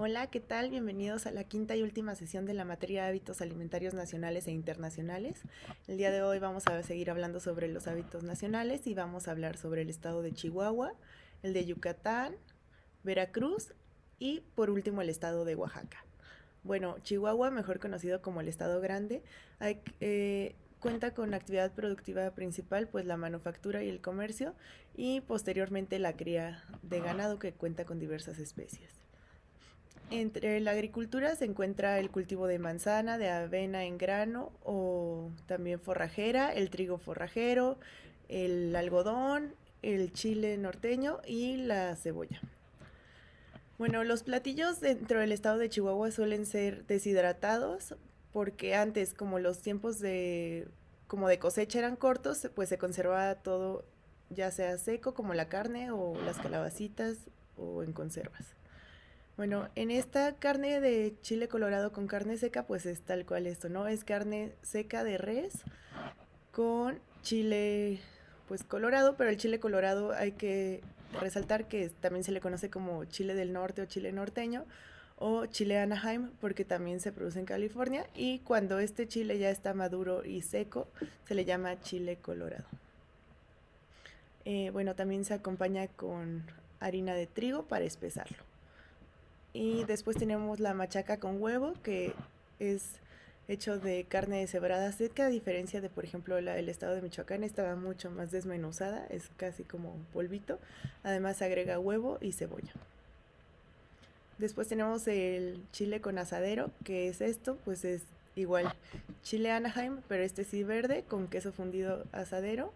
Hola, ¿qué tal? Bienvenidos a la quinta y última sesión de la materia Hábitos Alimentarios Nacionales e Internacionales. El día de hoy vamos a seguir hablando sobre los hábitos nacionales y vamos a hablar sobre el estado de Chihuahua, el de Yucatán, Veracruz y por último el estado de Oaxaca. Bueno, Chihuahua, mejor conocido como el estado grande, cuenta con actividad productiva principal, pues la manufactura y el comercio, y posteriormente la cría de ganado que cuenta con diversas especies. Entre la agricultura se encuentra el cultivo de manzana, de avena en grano o también forrajera, el trigo forrajero, el algodón, el chile norteño y la cebolla. Bueno, los platillos dentro del estado de Chihuahua suelen ser deshidratados porque antes, como los tiempos como de cosecha eran cortos, pues se conservaba todo ya sea seco como la carne o las calabacitas o en conservas. Bueno, en esta carne de chile colorado con carne seca, pues es tal cual esto, ¿no? Es carne seca de res con chile, pues colorado, pero el chile colorado hay que resaltar que también se le conoce como chile del norte o chile norteño o chile Anaheim porque también se produce en California y cuando este chile ya está maduro y seco se le llama chile colorado. Bueno, también se acompaña con harina de trigo para espesarlo. Y después tenemos la machaca con huevo, que es hecho de carne deshebrada seca, a diferencia de, por ejemplo, el estado de Michoacán, estaba mucho más desmenuzada, es casi como polvito. Además se agrega huevo y cebolla. Después tenemos el chile con asadero, que es esto, pues es igual chile Anaheim, pero este sí verde, con queso fundido asadero.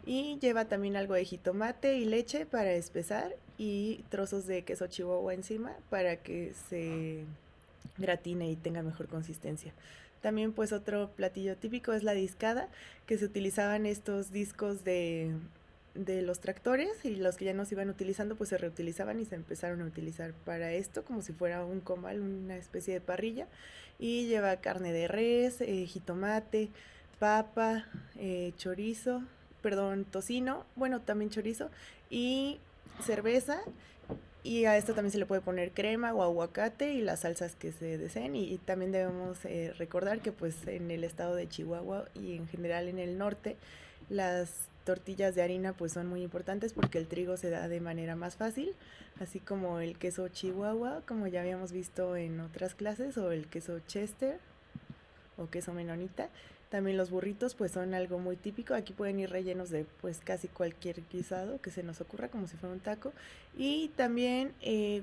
Y lleva también algo de jitomate y leche para espesar y trozos de queso chihuahua encima para que se gratine y tenga mejor consistencia. También pues otro platillo típico es la discada, que se utilizaban estos discos de los tractores y los que ya no se iban utilizando pues se reutilizaban y se empezaron a utilizar para esto como si fuera un comal, una especie de parrilla, y lleva carne de res, jitomate, papa, chorizo, perdón, tocino, bueno, también chorizo y cerveza, y a esto también se le puede poner crema o aguacate y las salsas que se deseen. Y también debemos recordar que pues en el estado de Chihuahua y en general en el norte las tortillas de harina pues son muy importantes porque el trigo se da de manera más fácil, así como el queso Chihuahua, como ya habíamos visto en otras clases, o el queso Chester o queso menonita. También los burritos pues son algo muy típico. Aquí pueden ir rellenos de pues casi cualquier guisado que se nos ocurra, como si fuera un taco. Y también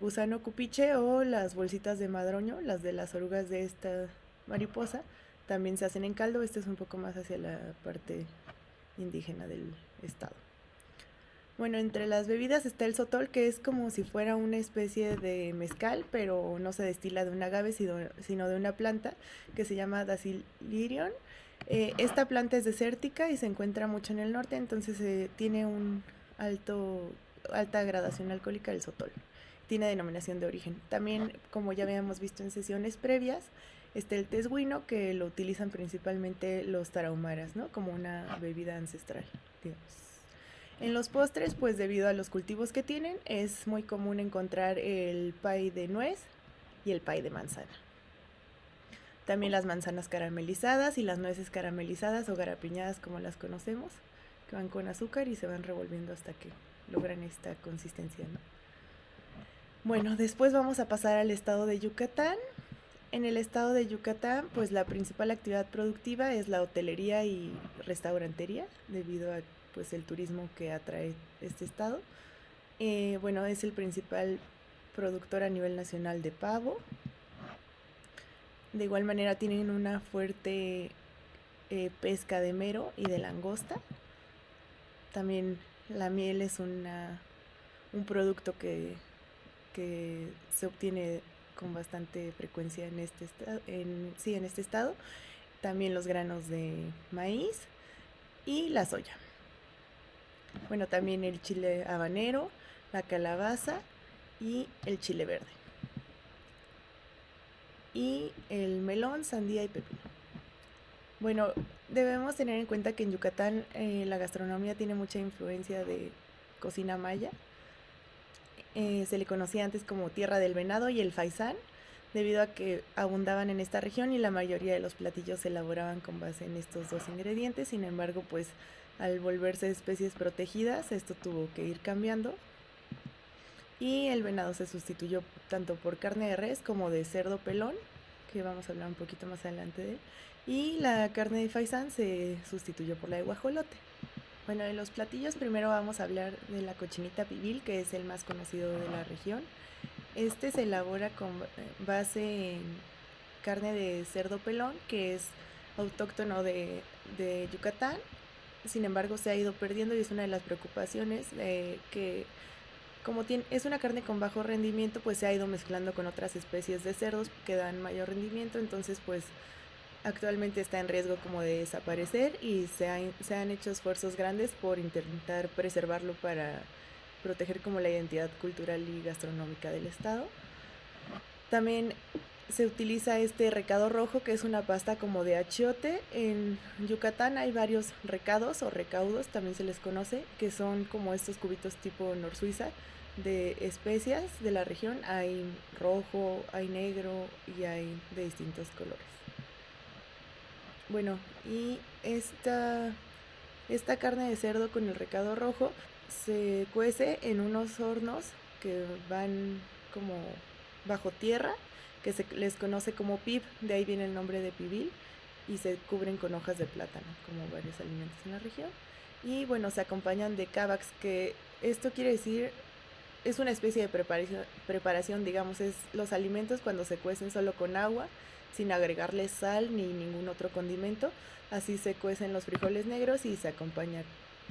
gusano cupiche o las bolsitas de madroño, las de las orugas de esta mariposa, también se hacen en caldo. Este es un poco más hacia la parte indígena del estado. Bueno, entre las bebidas está el sotol, que es como si fuera una especie de mezcal, pero no se destila de un agave, sino de una planta que se llama Dasylirion. Esta planta es desértica y se encuentra mucho en el norte, entonces tiene alta gradación alcohólica el sotol. Tiene denominación de origen. También, como ya habíamos visto en sesiones previas, está el tesguino, que lo utilizan principalmente los tarahumaras, ¿no? Como una bebida ancestral, digamos. En los postres, pues debido a los cultivos que tienen, es muy común encontrar el pay de nuez y el pay de manzana. También las manzanas caramelizadas y las nueces caramelizadas o garapiñadas como las conocemos, que van con azúcar y se van revolviendo hasta que logran esta consistencia, ¿no? Bueno, después vamos a pasar al estado de Yucatán. En el estado de Yucatán, pues la principal actividad productiva es la hotelería y restaurantería, debido a pues el turismo que atrae este estado. Bueno, es el principal productor a nivel nacional de pavo. De igual manera tienen una fuerte pesca de mero y de langosta. También la miel es un producto que se obtiene con bastante frecuencia en este estado, en este estado. También los granos de maíz y la soya. Bueno, también el chile habanero, la calabaza y el chile verde. Y el melón, sandía y pepino. Bueno, debemos tener en cuenta que en Yucatán la gastronomía tiene mucha influencia de cocina maya. se le conocía antes como Tierra del Venado y el faisán, debido a que abundaban en esta región y la mayoría de los platillos se elaboraban con base en estos dos ingredientes. Sin embargo, pues al volverse especies protegidas, esto tuvo que ir cambiando y el venado se sustituyó tanto por carne de res como de cerdo pelón, que vamos a hablar un poquito más adelante de él, y la carne de faisán se sustituyó por la de guajolote. Bueno, de los platillos primero vamos a hablar de la cochinita pibil, que es el más conocido de la región. Este se elabora con base en carne de cerdo pelón, que es autóctono de Yucatán. Sin embargo, se ha ido perdiendo y es una de las preocupaciones que como es una carne con bajo rendimiento, pues se ha ido mezclando con otras especies de cerdos que dan mayor rendimiento. Entonces, pues actualmente está en riesgo como de desaparecer y se han hecho esfuerzos grandes por intentar preservarlo para proteger como la identidad cultural y gastronómica del estado. También se utiliza este recado rojo, que es una pasta como de achiote. En Yucatán hay varios recados o recaudos, también se les conoce, que son como estos cubitos tipo Nor Suiza de especias de la región. Hay rojo, hay negro y hay de distintos colores. Bueno, y esta carne de cerdo con el recado rojo se cuece en unos hornos que van como bajo tierra, que se les conoce como pib, de ahí viene el nombre de pibil, y se cubren con hojas de plátano, como varios alimentos en la región. Y bueno, se acompañan de cabax, que esto quiere decir, es una especie de preparación, digamos, es los alimentos cuando se cuecen solo con agua, sin agregarle sal ni ningún otro condimento. Así se cuecen los frijoles negros y se acompaña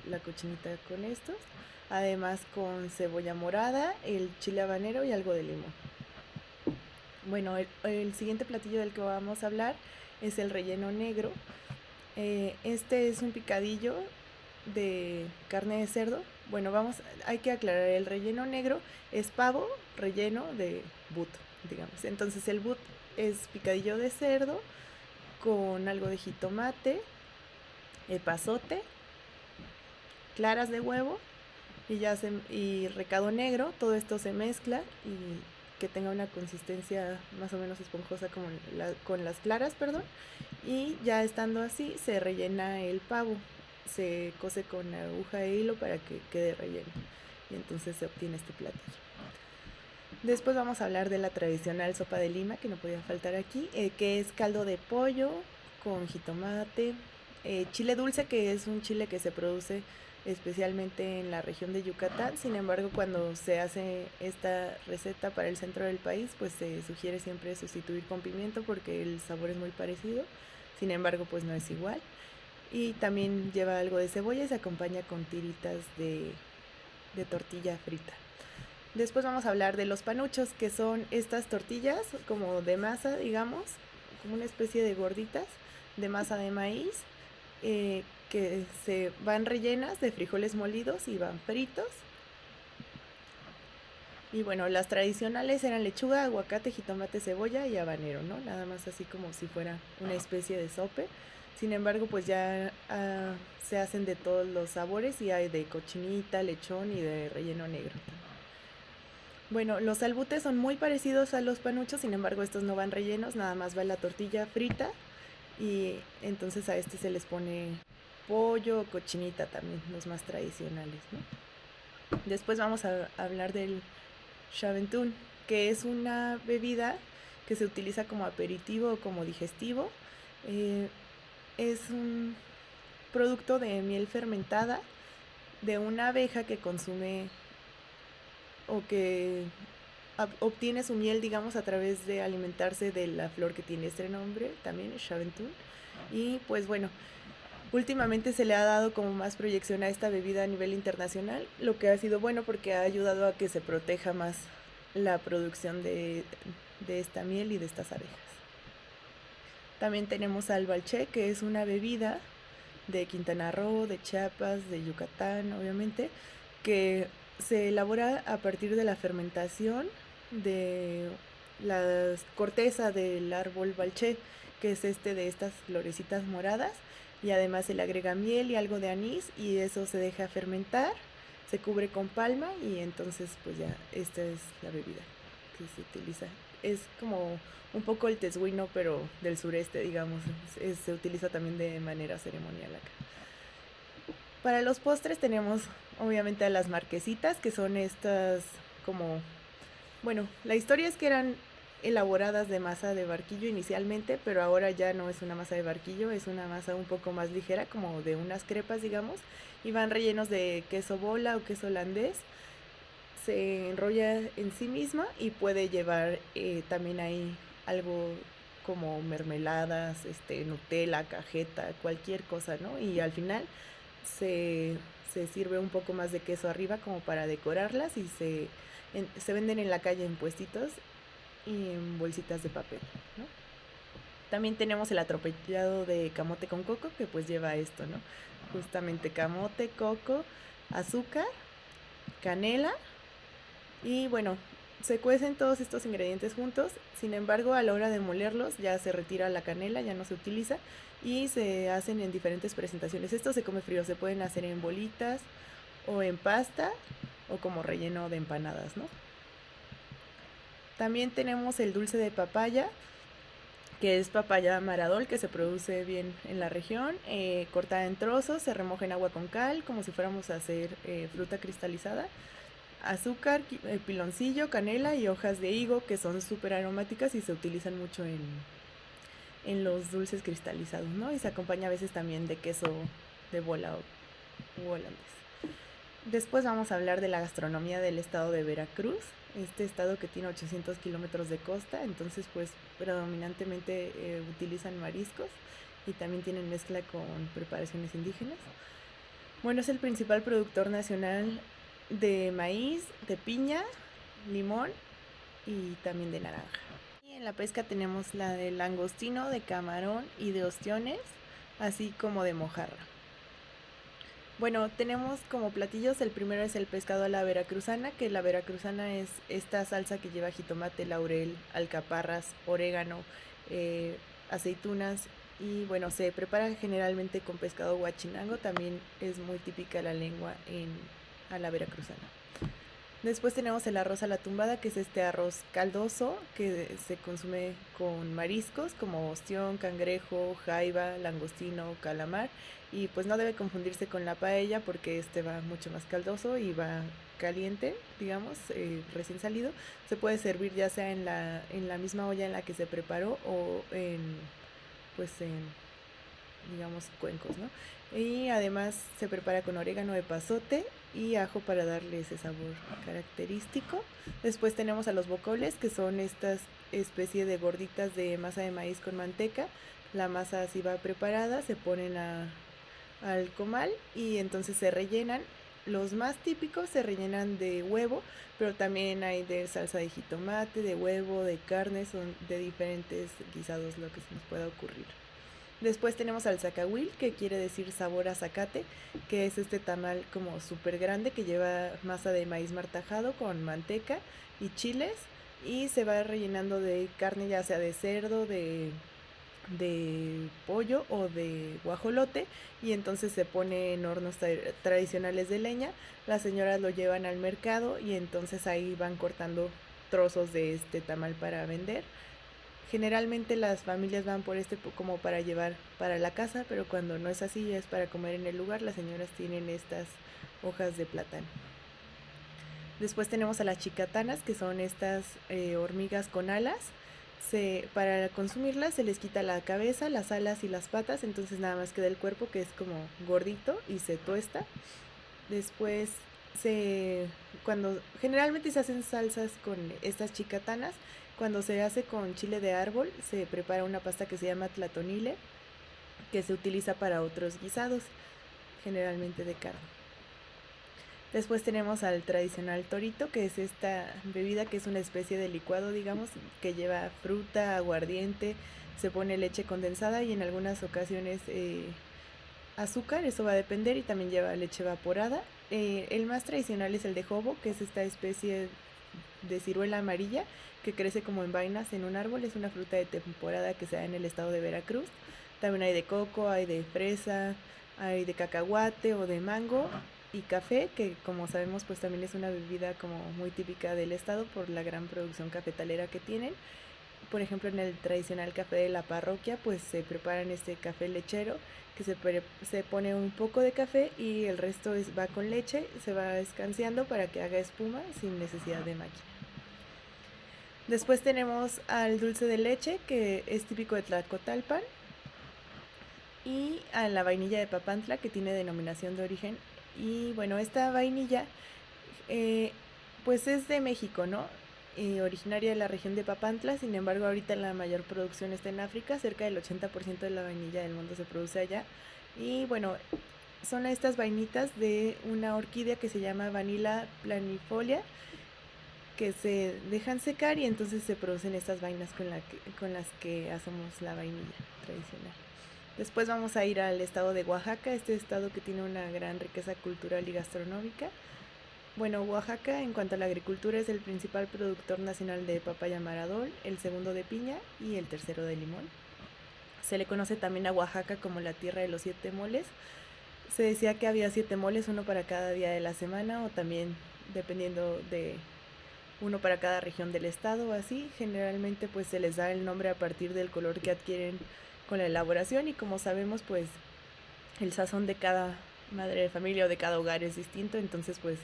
la cochinita con estos. Además con cebolla morada, el chile habanero y algo de limón. Bueno, el siguiente platillo del que vamos a hablar es el relleno negro. Este es un picadillo de carne de cerdo. Bueno, hay que aclarar, el relleno negro es pavo relleno de but, digamos. Entonces el but es picadillo de cerdo con algo de jitomate, epazote, claras de huevo y recado negro. Todo esto se mezcla y que tenga una consistencia más o menos esponjosa como con las claras, perdón. Y ya estando así, se rellena el pavo. Se cose con aguja e hilo para que quede relleno. Y entonces se obtiene este platillo. Después vamos a hablar de la tradicional sopa de lima, que no podía faltar aquí, que es caldo de pollo con jitomate, chile dulce, que es un chile que se produce especialmente en la región de Yucatán. Sin embargo, cuando se hace esta receta para el centro del país, pues se sugiere siempre sustituir con pimiento porque el sabor es muy parecido. Sin embargo, pues no es igual. Y también lleva algo de cebolla y se acompaña con tiritas de tortilla frita. Después vamos a hablar de los panuchos, que son estas tortillas como de masa, digamos, como una especie de gorditas de masa de maíz, que se van rellenas de frijoles molidos y van fritos. Y bueno, las tradicionales eran lechuga, aguacate, jitomate, cebolla y habanero, ¿no? Nada más así como si fuera una especie de sope. Sin embargo, pues ya se hacen de todos los sabores y hay de cochinita, lechón y de relleno negro. Bueno, los albutes son muy parecidos a los panuchos, sin embargo estos no van rellenos, nada más va la tortilla frita y entonces a este se les pone pollo o cochinita también, los más tradicionales, ¿no? Después vamos a hablar del xaventún, que es una bebida que se utiliza como aperitivo o como digestivo. Es un producto de miel fermentada de una abeja que consume o que obtiene su miel, digamos, a través de alimentarse de la flor que tiene este nombre, también es xaventún. Y pues bueno, últimamente se le ha dado como más proyección a esta bebida a nivel internacional, lo que ha sido bueno porque ha ayudado a que se proteja más la producción de esta miel y de estas abejas. También tenemos al balché, que es una bebida de Quintana Roo, de Chiapas, de Yucatán, obviamente, que se elabora a partir de la fermentación de la corteza del árbol balché, que es de estas florecitas moradas, y además se le agrega miel y algo de anís y eso se deja fermentar se cubre con palma y entonces pues ya esta es la bebida que se utiliza. Es como un poco el tezuino, pero del sureste, digamos. Se utiliza también de manera ceremonial acá. Para los postres tenemos obviamente a las marquesitas, que son estas como... Bueno, la historia es que eran elaboradas de masa de barquillo inicialmente, pero ahora ya no es una masa de barquillo, es una masa un poco más ligera, como de unas crepas, digamos, y van rellenos de queso bola o queso holandés. Se enrolla en sí misma y puede llevar también ahí algo como mermeladas, Nutella, cajeta, cualquier cosa, ¿no? Y al final se, se sirve un poco más de queso arriba como para decorarlas y se venden en la calle en puestitos y en bolsitas de papel, ¿no? También tenemos el atropellado de camote con coco, que pues lleva esto, ¿no? Justamente camote, coco, azúcar, canela y bueno, se cuecen todos estos ingredientes juntos, sin embargo a la hora de molerlos ya se retira la canela, ya no se utiliza y se hacen en diferentes presentaciones. Esto se come frío, se pueden hacer en bolitas o en pasta o como relleno de empanadas, ¿no? También tenemos el dulce de papaya, que es papaya maradol, que se produce bien en la región, cortada en trozos, se remoja en agua con cal, como si fuéramos a hacer fruta cristalizada, azúcar, piloncillo, canela y hojas de higo, que son súper aromáticas y se utilizan mucho en los dulces cristalizados, ¿no? Y se acompaña a veces también de queso de bola o holandés. Después vamos a hablar de la gastronomía del estado de Veracruz, este estado que tiene 800 kilómetros de costa, entonces pues predominantemente utilizan mariscos y también tienen mezcla con preparaciones indígenas. Bueno, es el principal productor nacional de maíz, de piña, limón y también de naranja. Y en la pesca tenemos la de langostino, de camarón y de ostiones, así como de mojarra. Bueno, tenemos como platillos, el primero es el pescado a la veracruzana, que la veracruzana es esta salsa que lleva jitomate, laurel, alcaparras, orégano, eh, aceitunas y bueno, se prepara generalmente con pescado huachinango, también es muy típica la lengua a la veracruzana. Después tenemos el arroz a la tumbada, que es este arroz caldoso que se consume con mariscos como ostión, cangrejo, jaiba, langostino, calamar. Y pues no debe confundirse con la paella porque este va mucho más caldoso y va caliente, digamos, recién salido. Se puede servir ya sea en la misma olla en la que se preparó o pues digamos, cuencos, ¿no? Y además se prepara con orégano de pasote y ajo para darle ese sabor característico. Después tenemos a los bocoles, que son estas especie de gorditas de masa de maíz con manteca. La masa así va preparada, se ponen al comal y entonces se rellenan. Los más típicos se rellenan de huevo, pero también hay de salsa de jitomate, de huevo, de carne, son de diferentes guisados lo que se nos pueda ocurrir. Después tenemos al zacahuil, que quiere decir sabor a zacate, que es este tamal como súper grande que lleva masa de maíz martajado con manteca y chiles y se va rellenando de carne ya sea de cerdo, de pollo o de guajolote y entonces se pone en hornos tradicionales de leña. Las señoras lo llevan al mercado y entonces ahí van cortando trozos de este tamal para vender. Generalmente las familias van por como para llevar para la casa, pero cuando no es así, ya es para comer en el lugar, las señoras tienen estas hojas de plátano. Después tenemos a las chicatanas, que son estas hormigas con alas. Para consumirlas se les quita la cabeza, las alas y las patas, entonces nada más queda el cuerpo que es como gordito y se tuesta. Después cuando generalmente se hacen salsas con estas chicatanas, cuando se hace con chile de árbol se prepara una pasta que se llama tlatonile, que se utiliza para otros guisados, generalmente de carne. Después tenemos al tradicional torito, que es esta bebida que es una especie de licuado, digamos, que lleva fruta, aguardiente, se pone leche condensada y en algunas ocasiones azúcar, eso va a depender, y también lleva leche evaporada. El más tradicional es el de jobo, que es esta especie de ciruela amarilla que crece como en vainas en un árbol, es una fruta de temporada que se da en el estado de Veracruz. También hay de coco, hay de fresa, hay de cacahuate o de mango y café, que como sabemos pues también es una bebida como muy típica del estado por la gran producción cafetalera que tienen. Por ejemplo, en el tradicional café de la parroquia, pues se preparan este café lechero, que se pone un poco de café y el resto va con leche, se va escanciando para que haga espuma sin necesidad de máquina. Después tenemos al dulce de leche, que es típico de Tlacotalpan, y a la vainilla de Papantla, que tiene denominación de origen. Y bueno, esta vainilla eh, pues es de México, ¿no? Originaria de la región de Papantla, sin embargo ahorita la mayor producción está en África, cerca del 80% de la vainilla del mundo se produce allá. Y bueno, son estas vainitas de una orquídea que se llama Vanilla planifolia, que se dejan secar y entonces se producen estas vainas con las que hacemos la vainilla tradicional. Después vamos a ir al estado de Oaxaca, este estado que tiene una gran riqueza cultural y gastronómica. Bueno, Oaxaca en cuanto a la agricultura es el principal productor nacional de papaya maradol, el segundo de piña y el tercero de limón. Se le conoce también a Oaxaca como la tierra de los 7 moles. Se decía que había 7 moles, uno para cada día de la semana o también dependiendo de uno para cada región del estado o así. Generalmente pues se les da el nombre a partir del color que adquieren con la elaboración y como sabemos pues el sazón de cada madre de familia o de cada hogar es distinto, entonces pues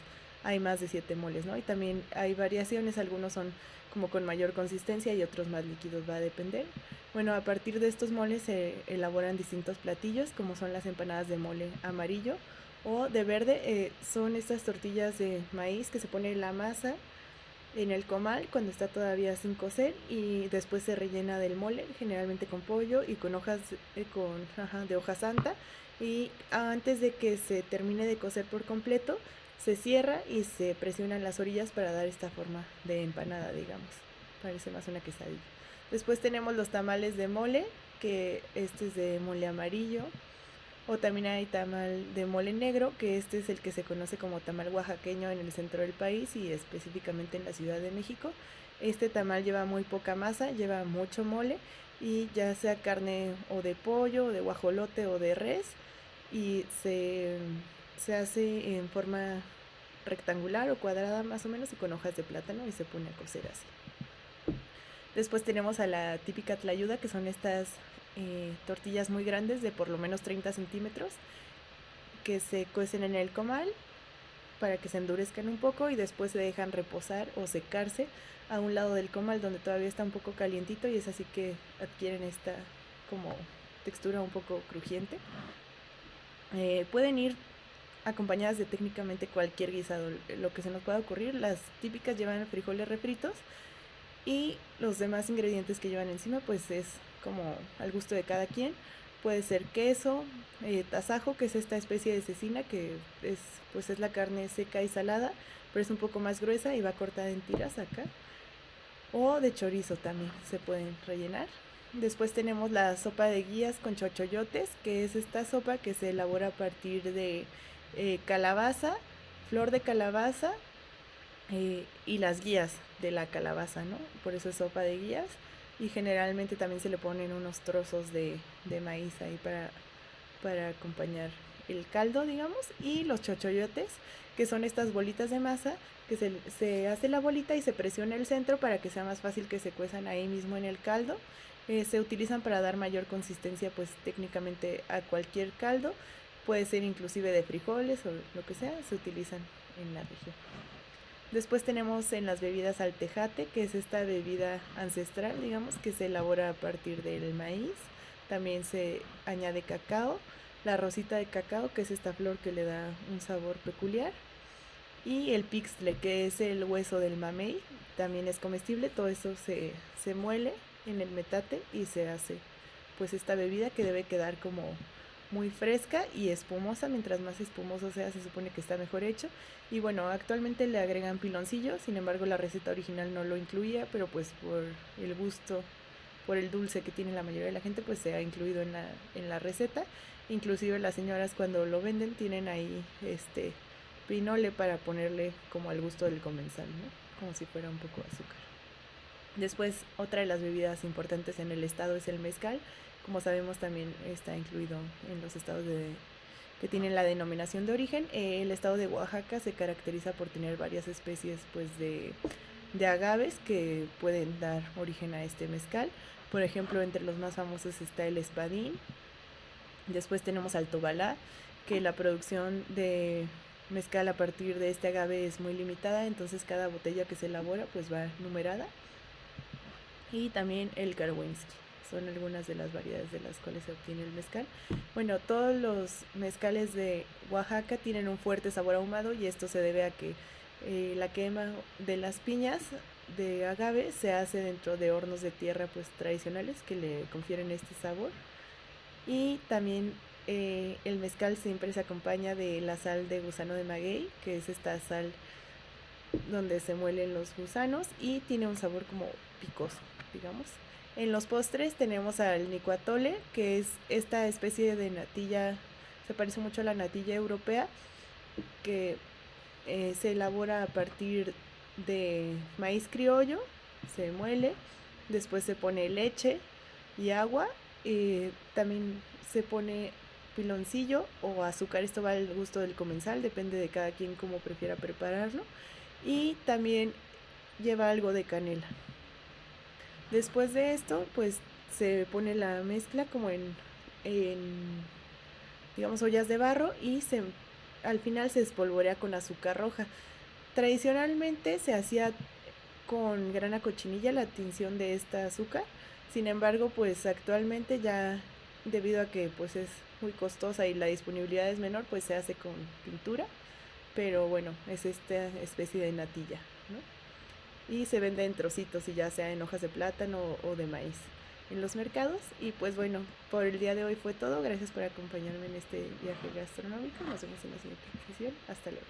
hay más de 7 moles, ¿no? Y también hay variaciones, algunos son como con mayor consistencia y otros más líquidos, va a depender. Bueno, a partir de estos moles se elaboran distintos platillos, como son las empanadas de mole amarillo o de verde. Son estas tortillas de maíz que se pone la masa en el comal cuando está todavía sin cocer y después se rellena del mole, generalmente con pollo y con hojas de hoja santa, y antes de que se termine de cocer por completo se cierra y se presionan las orillas para dar esta forma de empanada, digamos. Parece más una quesadilla. Después tenemos los tamales de mole, que este es de mole amarillo, o también hay tamal de mole negro, que este es el que se conoce como tamal oaxaqueño en el centro del país y específicamente en la Ciudad de México. Este tamal lleva muy poca masa, lleva mucho mole y ya sea carne o de pollo, o de guajolote o de res, y se hace en forma rectangular o cuadrada más o menos y con hojas de plátano y se pone a cocer así. Después tenemos a la típica tlayuda, que son estas tortillas muy grandes de por lo menos 30 centímetros que se cuecen en el comal para que se endurezcan un poco y después se dejan reposar o secarse a un lado del comal donde todavía está un poco calientito y es así que adquieren esta como textura un poco crujiente. Pueden ir acompañadas de técnicamente cualquier guisado, lo que se nos pueda ocurrir. Las típicas llevan frijoles refritos y los demás ingredientes que llevan encima pues es como al gusto de cada quien. Puede ser queso, tasajo, que es esta especie de cecina que es la carne seca y salada, pero es un poco más gruesa y va cortada en tiras acá. O de chorizo también se pueden rellenar. Después tenemos la sopa de guías con chochoyotes, que es esta sopa que se elabora a partir de calabaza, flor de calabaza, y las guías de la calabaza, ¿no? Por eso es sopa de guías. Y generalmente también se le ponen unos trozos de maíz ahí para acompañar el caldo, digamos. Y los chochoyotes, que son estas bolitas de masa, que se hace la bolita y se presiona el centro para que sea más fácil que se cuezan ahí mismo en el caldo. Se utilizan para dar mayor consistencia pues técnicamente a cualquier caldo. Puede ser inclusive de frijoles o lo que sea, se utilizan en la región. Después tenemos en las bebidas al tejate, que es esta bebida ancestral, digamos, que se elabora a partir del maíz. También se añade cacao, la rosita de cacao, que es esta flor que le da un sabor peculiar. Y el pixtle, que es el hueso del mamey, también es comestible. Todo eso se muele en el metate y se hace pues esta bebida que debe quedar como muy fresca y espumosa. Mientras más espumoso sea, se supone que está mejor hecho. Y bueno, actualmente le agregan piloncillo, sin embargo la receta original no lo incluía, pero pues por el gusto, por el dulce que tiene la mayoría de la gente, pues se ha incluido en la receta. Inclusive las señoras cuando lo venden tienen ahí pinole para ponerle como al gusto del comensal, ¿no? Como si fuera un poco de azúcar. Después, otra de las bebidas importantes en el estado es el mezcal. Como sabemos, también está incluido en los estados que tienen la denominación de origen. El estado de Oaxaca se caracteriza por tener varias especies pues de agaves que pueden dar origen a este mezcal. Por ejemplo, entre los más famosos está el espadín. Después tenemos al tobalá, que la producción de mezcal a partir de este agave es muy limitada, entonces cada botella que se elabora pues va numerada. Y también el Karwinski. Son algunas de las variedades de las cuales se obtiene el mezcal. Bueno, todos los mezcales de Oaxaca tienen un fuerte sabor ahumado y esto se debe a que la quema de las piñas de agave se hace dentro de hornos de tierra pues tradicionales que le confieren este sabor. Y también el mezcal siempre se acompaña de la sal de gusano de maguey, que es esta sal donde se muelen los gusanos y tiene un sabor como picoso, digamos. En los postres tenemos al nicuatole, que es esta especie de natilla, se parece mucho a la natilla europea, que se elabora a partir de maíz criollo, se muele, después se pone leche y agua, también se pone piloncillo o azúcar, esto va al gusto del comensal, depende de cada quien cómo prefiera prepararlo, y también lleva algo de canela. Después de esto, pues se pone la mezcla como en digamos, ollas de barro y al final se espolvorea con azúcar roja. Tradicionalmente se hacía con grana cochinilla la tinción de esta azúcar, sin embargo, pues actualmente ya debido a que pues es muy costosa y la disponibilidad es menor, pues se hace con pintura, pero bueno, es esta especie de natilla, ¿no? Y se vende en trocitos, y ya sea en hojas de plátano o de maíz en los mercados. Y pues bueno, por el día de hoy fue todo. Gracias por acompañarme en este viaje gastronómico. Nos vemos en la siguiente sesión. Hasta luego.